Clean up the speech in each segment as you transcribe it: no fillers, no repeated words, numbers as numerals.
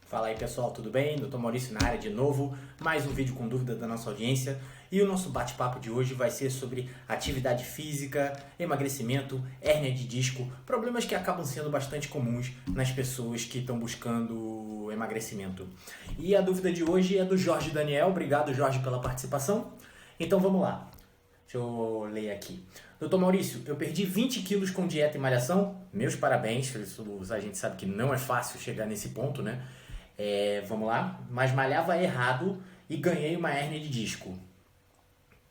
Fala aí pessoal, tudo bem? Dr. Maurício na área de novo, mais um vídeo com dúvida da nossa audiência e o nosso bate-papo de hoje vai ser sobre atividade física, emagrecimento, hérnia de disco, problemas que acabam sendo bastante comuns nas pessoas que estão buscando emagrecimento. E a dúvida de hoje é do Jorge Daniel, obrigado Jorge pela participação. Então vamos lá, deixa eu ler aqui. Doutor Maurício, eu perdi 20 quilos com dieta e malhação, meus parabéns, a gente sabe que não é fácil chegar nesse ponto, né? Vamos lá, mas malhava errado e ganhei uma hérnia de disco.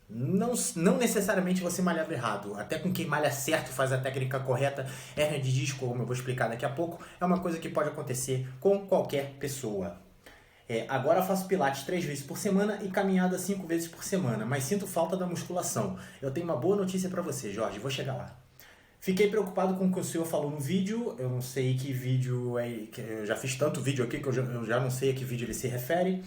Não necessariamente você malhava errado, até com quem malha certo, faz a técnica correta, hérnia de disco, como eu vou explicar daqui a pouco, é uma coisa que pode acontecer com qualquer pessoa. Agora eu faço pilates 3 vezes por semana e caminhada 5 vezes por semana, mas sinto falta da musculação. Eu tenho uma boa notícia para você, Jorge, vou chegar lá. Fiquei preocupado com o que o senhor falou no vídeo, eu não sei que vídeo é, eu já fiz tanto vídeo aqui que eu já não sei a que vídeo ele se refere,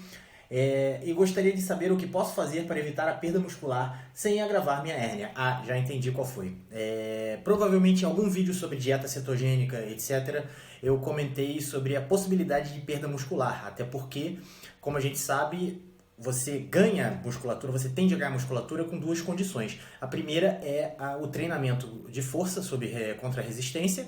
e gostaria de saber o que posso fazer para evitar a perda muscular sem agravar minha hérnia. Ah, já entendi qual foi. Provavelmente em algum vídeo sobre dieta cetogênica, etc., eu comentei sobre a possibilidade de perda muscular, até porque, como a gente sabe, você ganha musculatura, você tende a ganhar musculatura com duas condições. A primeira é o treinamento de força contra a resistência.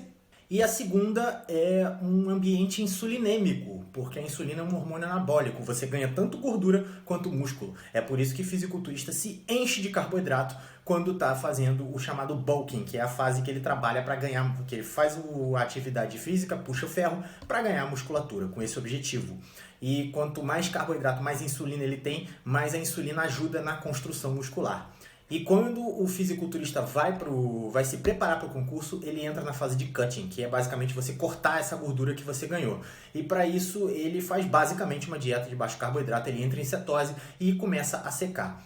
E a segunda é um ambiente insulinêmico, porque a insulina é um hormônio anabólico. Você ganha tanto gordura quanto músculo. É por isso que fisiculturista se enche de carboidrato quando está fazendo o chamado bulking, que é a fase que ele trabalha para ganhar, que ele faz a atividade física, puxa o ferro para ganhar musculatura, com esse objetivo. E quanto mais carboidrato, mais insulina ele tem, mais a insulina ajuda na construção muscular. E quando o fisiculturista vai se preparar para o concurso, ele entra na fase de cutting, que é basicamente você cortar essa gordura que você ganhou. E para isso ele faz basicamente uma dieta de baixo carboidrato, ele entra em cetose e começa a secar.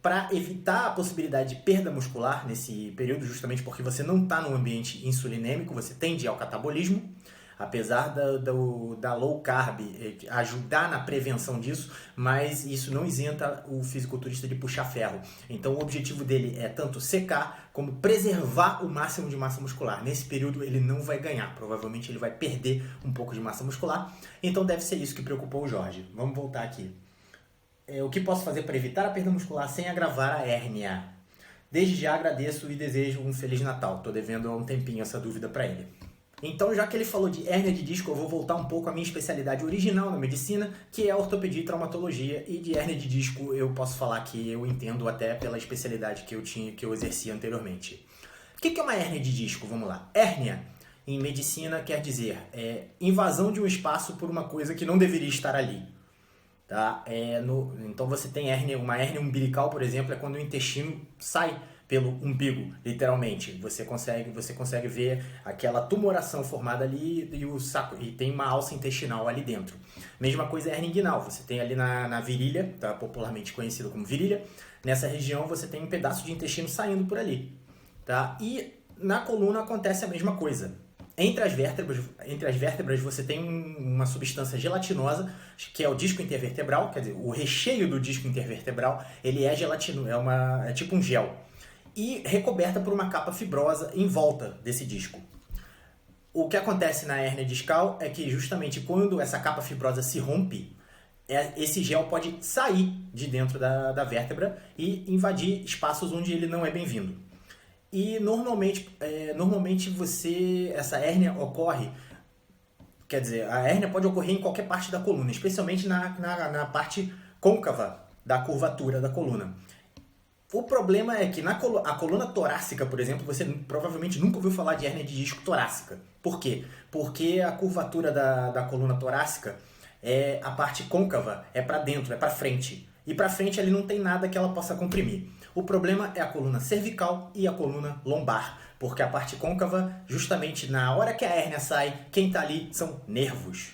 Para evitar a possibilidade de perda muscular nesse período, justamente porque você não está num ambiente insulinêmico, você tende ao catabolismo. Apesar da low carb ajudar na prevenção disso, mas isso não isenta o fisiculturista de puxar ferro. Então o objetivo dele é tanto secar como preservar o máximo de massa muscular. Nesse período ele não vai ganhar, provavelmente ele vai perder um pouco de massa muscular. Então deve ser isso que preocupou o Jorge. Vamos voltar aqui. O que posso fazer para evitar a perda muscular sem agravar a hérnia? Desde já agradeço e desejo um Feliz Natal. Estou devendo há um tempinho essa dúvida para ele. Então, já que ele falou de hérnia de disco, eu vou voltar um pouco à minha especialidade original na medicina, que é a ortopedia e traumatologia, e de hérnia de disco eu posso falar que eu entendo até pela especialidade que eu exercia anteriormente. O que é uma hérnia de disco? Vamos lá. Hérnia, em medicina, quer dizer invasão de um espaço por uma coisa que não deveria estar ali. Tá? Então você tem uma hérnia umbilical, por exemplo, é quando o intestino sai pelo umbigo, literalmente. Você consegue ver aquela tumoração formada ali e tem uma alça intestinal ali dentro. Mesma coisa é a hernia inguinal. Você tem ali na virilha, tá? Popularmente conhecido como virilha. Nessa região você tem um pedaço de intestino saindo por ali. Tá? E na coluna acontece a mesma coisa. Entre as vértebras você tem uma substância gelatinosa, que é o disco intervertebral, quer dizer, o recheio do disco intervertebral, ele é gelatinoso, é tipo um gel. E recoberta por uma capa fibrosa em volta desse disco. O que acontece na hérnia discal é que justamente quando essa capa fibrosa se rompe, esse gel pode sair de dentro da vértebra e invadir espaços onde ele não é bem-vindo. E normalmente essa hérnia ocorre, quer dizer, a hérnia pode ocorrer em qualquer parte da coluna, especialmente na parte côncava da curvatura da coluna. O problema é que a coluna torácica, por exemplo, você provavelmente nunca ouviu falar de hérnia de disco torácica. Por quê? Porque a curvatura da coluna torácica, a parte côncava é para dentro, é para frente. E para frente ali não tem nada que ela possa comprimir. O problema é a coluna cervical e a coluna lombar. Porque a parte côncava, justamente na hora que a hérnia sai, quem está ali são nervos.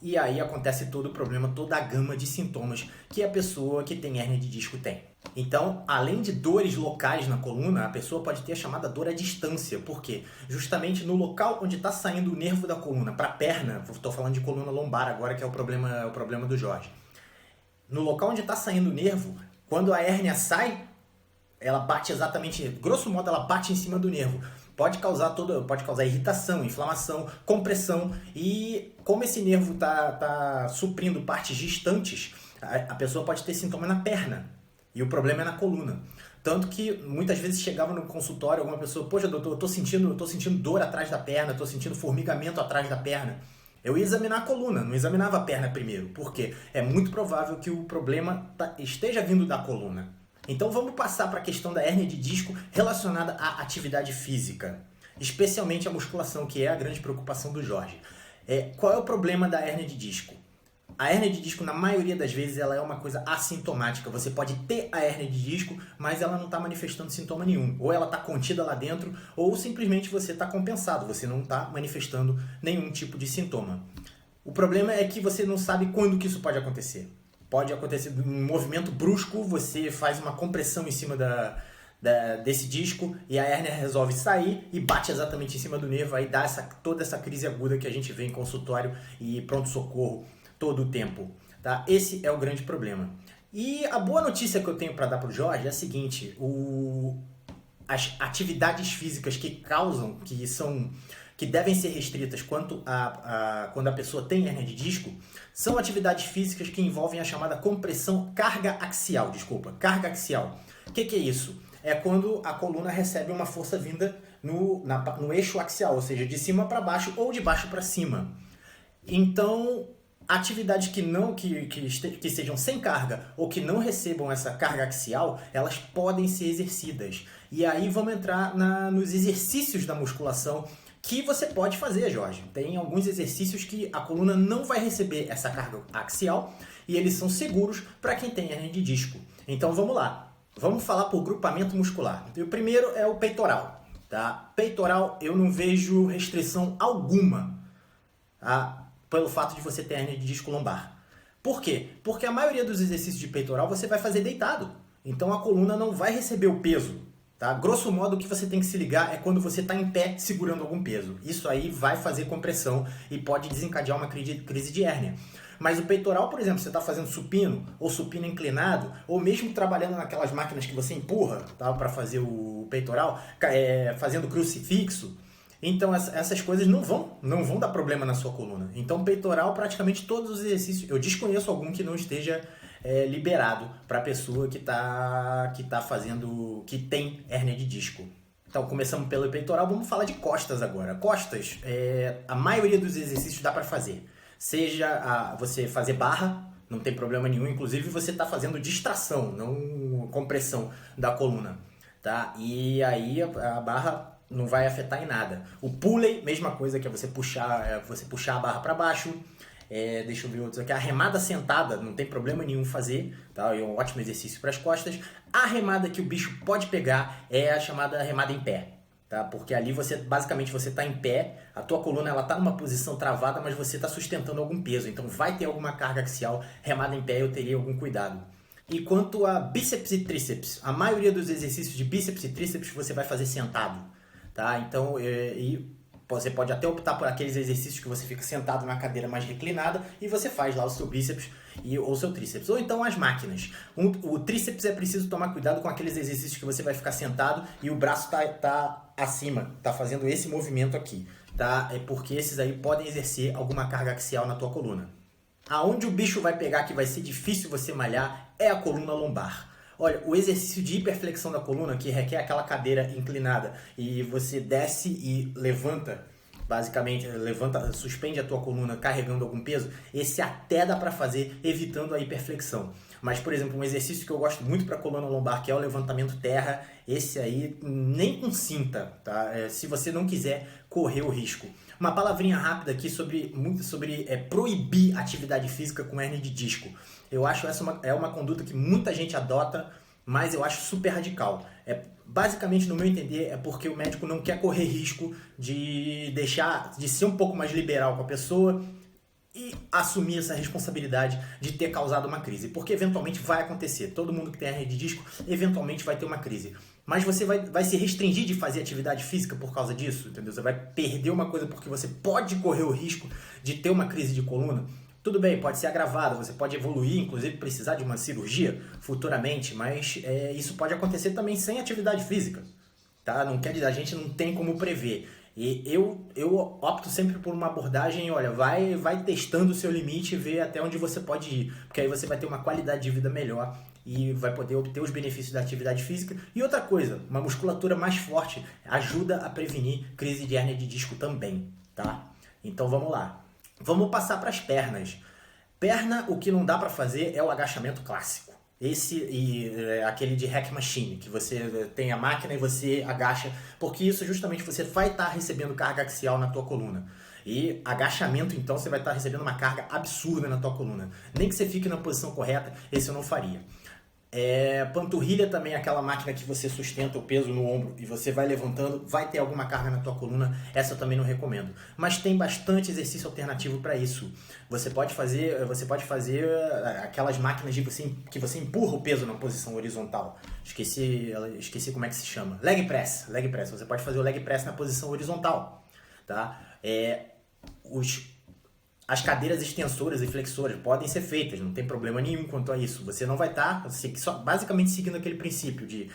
E aí acontece todo o problema, toda a gama de sintomas que a pessoa que tem hérnia de disco tem. Então, além de dores locais na coluna, a pessoa pode ter a chamada dor à distância. Por quê? Justamente no local onde está saindo o nervo da coluna, para a perna, estou falando de coluna lombar agora, que é o problema do Jorge. No local onde está saindo o nervo, quando a hérnia sai, ela bate exatamente, grosso modo, ela bate em cima do nervo. pode causar irritação, inflamação, compressão, e como esse nervo tá suprindo partes distantes, a pessoa pode ter sintoma na perna, e o problema é na coluna. Tanto que muitas vezes chegava no consultório alguma pessoa, poxa doutor, eu tô sentindo dor atrás da perna, tô sentindo formigamento atrás da perna. Eu ia examinar a coluna, não examinava a perna primeiro, porque é muito provável que o problema esteja vindo da coluna. Então vamos passar para a questão da hérnia de disco relacionada à atividade física, especialmente a musculação, que é a grande preocupação do Jorge. Qual é o problema da hérnia de disco? A hérnia de disco, na maioria das vezes, ela é uma coisa assintomática. Você pode ter a hérnia de disco, mas ela não está manifestando sintoma nenhum. Ou ela está contida lá dentro, ou simplesmente você está compensado. Você não está manifestando nenhum tipo de sintoma. O problema é que você não sabe quando que isso pode acontecer. Pode acontecer num movimento brusco, você faz uma compressão em cima desse disco e a hérnia resolve sair e bate exatamente em cima do nervo. Aí dá toda essa crise aguda que a gente vê em consultório e pronto-socorro todo o tempo, tá? Esse é o grande problema. E a boa notícia que eu tenho para dar para o Jorge é a seguinte: as atividades físicas que devem ser restritas quando a pessoa tem hérnia de disco são atividades físicas que envolvem a chamada carga axial. O que é isso? É quando a coluna recebe uma força vinda no eixo axial, ou seja, de cima para baixo ou de baixo para cima. Então, atividades que sejam sem carga ou que não recebam essa carga axial, elas podem ser exercidas. E aí vamos entrar nos exercícios da musculação que você pode fazer, Jorge. Tem alguns exercícios que a coluna não vai receber essa carga axial e eles são seguros para quem tem hérnia de disco. Então vamos lá. Vamos falar por grupamento muscular. O primeiro é o peitoral. Tá? Peitoral eu não vejo restrição alguma, tá? Pelo fato de você ter hérnia de disco lombar. Por quê? Porque a maioria dos exercícios de peitoral você vai fazer deitado. Então a coluna não vai receber o peso. Tá? Grosso modo, o que você tem que se ligar é quando você está em pé segurando algum peso. Isso aí vai fazer compressão e pode desencadear uma crise de hérnia. Mas o peitoral, por exemplo, você está fazendo supino, ou supino inclinado, ou mesmo trabalhando naquelas máquinas que você empurra, tá, para fazer o peitoral, fazendo crucifixo. Então essas coisas não vão dar problema na sua coluna. Então peitoral, praticamente todos os exercícios, eu desconheço algum que não esteja liberado para a pessoa que tem hérnia de disco. Então começamos pelo peitoral, vamos falar de costas agora. Costas, a maioria dos exercícios dá para fazer. Seja você fazer barra, não tem problema nenhum, inclusive você está fazendo distração, não compressão da coluna. Tá? E aí a barra não vai afetar em nada. O pulley, mesma coisa, que é você puxar a barra para baixo. Deixa eu ver outros aqui. A remada sentada, não tem problema nenhum fazer, tá? É um ótimo exercício para as costas. A remada que o bicho pode pegar é a chamada remada em pé, tá? Porque ali basicamente você está em pé, a tua coluna ela está numa posição travada, mas você está sustentando algum peso, então vai ter alguma carga axial. Remada em pé eu teria algum cuidado. E quanto a bíceps e tríceps, a maioria dos exercícios de bíceps e tríceps você vai fazer sentado, tá? Então, você pode até optar por aqueles exercícios que você fica sentado na cadeira mais reclinada e você faz lá o seu bíceps ou o seu tríceps. Ou então as máquinas. O tríceps é preciso tomar cuidado com aqueles exercícios que você vai ficar sentado e o braço tá acima, tá fazendo esse movimento aqui, tá? É porque esses aí podem exercer alguma carga axial na tua coluna. Aonde o bicho vai pegar que vai ser difícil você malhar é a coluna lombar. Olha, o exercício de hiperflexão da coluna, que requer aquela cadeira inclinada e você desce e levanta, basicamente, suspende a tua coluna carregando algum peso, esse até dá para fazer evitando a hiperflexão. Mas, por exemplo, um exercício que eu gosto muito para a coluna lombar, que é o levantamento terra, esse aí nem com cinta, tá? Se você não quiser correr o risco. Uma palavrinha rápida aqui sobre proibir atividade física com hérnia de disco. Eu acho essa uma conduta que muita gente adota, mas eu acho super radical. Basicamente, no meu entender, é porque o médico não quer correr risco de ser um pouco mais liberal com a pessoa e assumir essa responsabilidade de ter causado uma crise. Porque eventualmente vai acontecer. Todo mundo que tem hérnia de disco, eventualmente vai ter uma crise. Mas você vai se restringir de fazer atividade física por causa disso, entendeu? Você vai perder uma coisa porque você pode correr o risco de ter uma crise de coluna. Tudo bem, pode ser agravado, você pode evoluir, inclusive precisar de uma cirurgia futuramente, mas isso pode acontecer também sem atividade física. tá? Não quer dizer, a gente não tem como prever. E eu opto sempre por uma abordagem, olha, vai testando o seu limite e vê até onde você pode ir, porque aí você vai ter uma qualidade de vida melhor e vai poder obter os benefícios da atividade física. E outra coisa, uma musculatura mais forte ajuda a prevenir crise de hérnia de disco também, tá? Então vamos lá. Vamos passar para as pernas. Perna, o que não dá para fazer é o agachamento clássico. Aquele de hack machine, que você tem a máquina e você agacha, porque isso justamente você vai estar recebendo carga axial na tua coluna. E agachamento, então, você vai estar recebendo uma carga absurda na tua coluna. Nem que você fique na posição correta, esse eu não faria. Panturrilha também é aquela máquina que você sustenta o peso no ombro e você vai levantando, vai ter alguma carga na tua coluna, essa eu também não recomendo. Mas tem bastante exercício alternativo para isso. Você pode fazer aquelas máquinas que você empurra o peso na posição horizontal. Esqueci como é que se chama. Leg press. Você pode fazer o leg press na posição horizontal, tá? As cadeiras extensoras e flexoras podem ser feitas, não tem problema nenhum quanto a isso. Você não vai estar basicamente seguindo aquele princípio de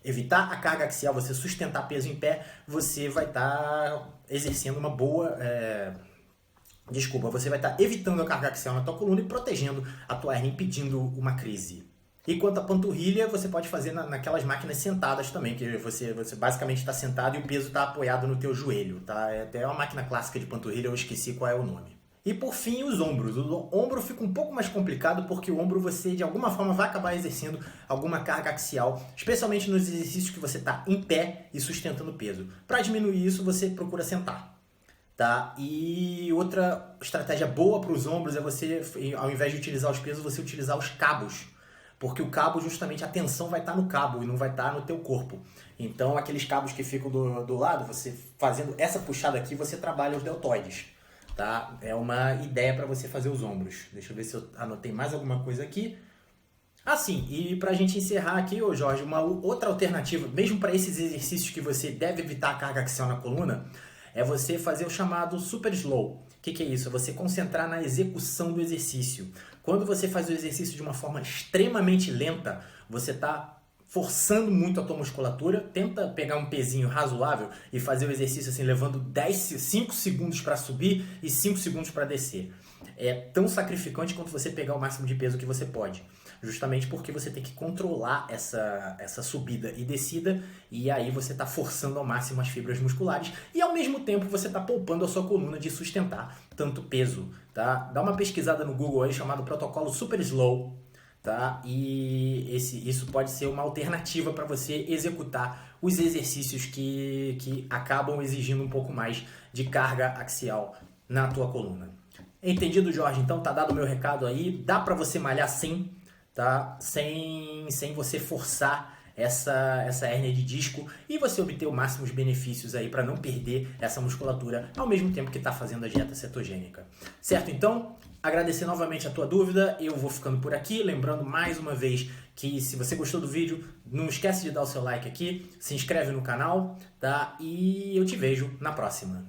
evitar a carga axial, você sustentar peso em pé, você vai estar exercendo uma boa... você vai estar evitando a carga axial na tua coluna e protegendo a tua hérnia, impedindo uma crise. E quanto à panturrilha, você pode fazer naquelas máquinas sentadas também, que você basicamente está sentado e o peso está apoiado no teu joelho, tá? É até uma máquina clássica de panturrilha, eu esqueci qual é o nome. E por fim, os ombros. O ombro fica um pouco mais complicado porque o ombro você de alguma forma vai acabar exercendo alguma carga axial, especialmente nos exercícios que você está em pé e sustentando peso. Para diminuir isso, você procura sentar. Tá? E outra estratégia boa para os ombros é você, ao invés de utilizar os pesos, você utilizar os cabos. Porque o cabo, justamente, a tensão vai estar no cabo e não vai estar no teu corpo. Então, aqueles cabos que ficam do lado, você fazendo essa puxada aqui, você trabalha os deltoides. Tá? É uma ideia para você fazer os ombros. Deixa eu ver se eu anotei mais alguma coisa aqui. Sim, e pra gente encerrar aqui, Jorge, uma outra alternativa, mesmo para esses exercícios que você deve evitar a carga axial na coluna, é você fazer o chamado super slow. O que é isso? É você concentrar na execução do exercício. Quando você faz o exercício de uma forma extremamente lenta, você está forçando muito a tua musculatura, tenta pegar um pezinho razoável e fazer o exercício assim, levando 5 segundos para subir e 5 segundos para descer. É tão sacrificante quanto você pegar o máximo de peso que você pode. Justamente porque você tem que controlar essa subida e descida e aí você está forçando ao máximo as fibras musculares e ao mesmo tempo você está poupando a sua coluna de sustentar tanto peso. Tá? Dá uma pesquisada no Google aí chamado protocolo Super Slow. Tá? E isso pode ser uma alternativa para você executar os exercícios que acabam exigindo um pouco mais de carga axial na tua coluna. Entendido, Jorge? Então tá dado o meu recado aí. Dá para você malhar sim, tá? Sem você forçar essa hérnia de disco e você obter o máximo de benefícios aí para não perder essa musculatura ao mesmo tempo que está fazendo a dieta cetogênica. Certo? Então, agradecer novamente a tua dúvida, eu vou ficando por aqui, lembrando mais uma vez que se você gostou do vídeo, não esquece de dar o seu like aqui, se inscreve no canal, tá? E eu te vejo na próxima.